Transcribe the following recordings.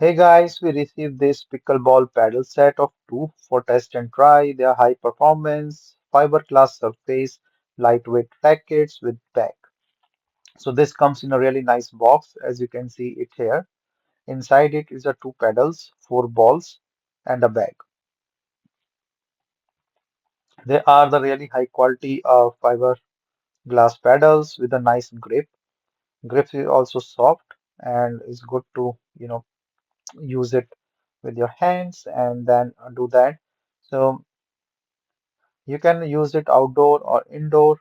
Hey guys, we received this pickleball paddle set of two for test and try. They are high performance, fiberglass surface, lightweight rackets with bag. So this comes in a really nice box, as you can see it here. Inside it is a two paddles, four balls, and a bag. They are the really high quality fiberglass paddles with a nice grip. Grip is also soft and is good to use it with your hands and then do that. So you can use it outdoor or indoor.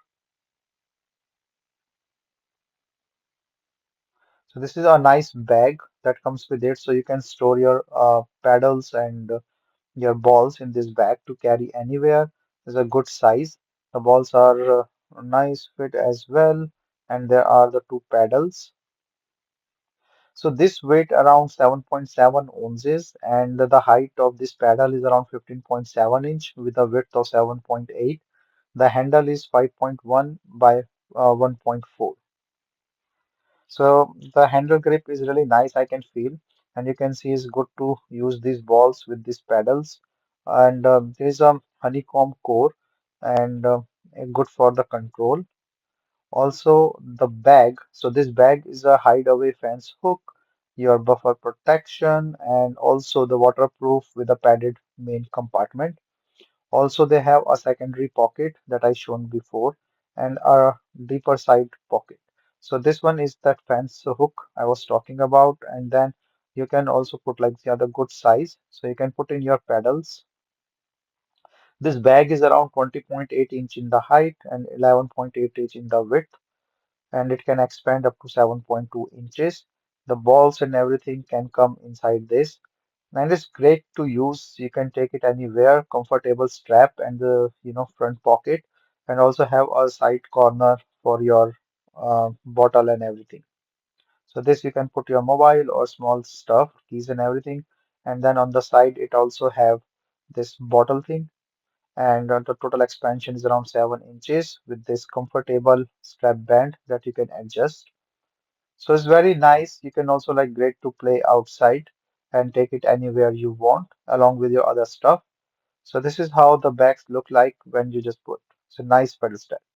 So this is a nice bag that comes with it. So you can store your paddles and your balls in this bag to carry anywhere. It's a good size. The balls are nice fit as well. And there are the two paddles. So this weight around 7.7 ounces and the height of this paddle is around 15.7 inch with a width of 7.8. The handle is 5.1 by 1.4. So the handle grip is really nice, I can feel, and you can see it's good to use these balls with these paddles. And there is a honeycomb core and good for the control. Also the bag. So this bag is a hideaway fence hook, your buffer protection, and also the waterproof with a padded main compartment. Also, they have a secondary pocket that I shown before and a deeper side pocket. So this one is that fence hook I was talking about, and then you can also put like the other good size. So you can put in your pedals. This bag is around 20.8 inch in the height and 11.8 inch in the width, and it can expand up to 7.2 inches. The balls and everything can come inside this. And it's great to use. You can take it anywhere, comfortable strap and the front pocket, and also have a side corner for your bottle and everything. So this you can put your mobile or small stuff, keys and everything. And then on the side it also have this bottle thing. And the total expansion is around 7 inches with this comfortable strap band that you can adjust. So it's very nice. You can also like great to play outside and take it anywhere you want along with your other stuff. So this is how the bags look like when you just put. So nice pedal style.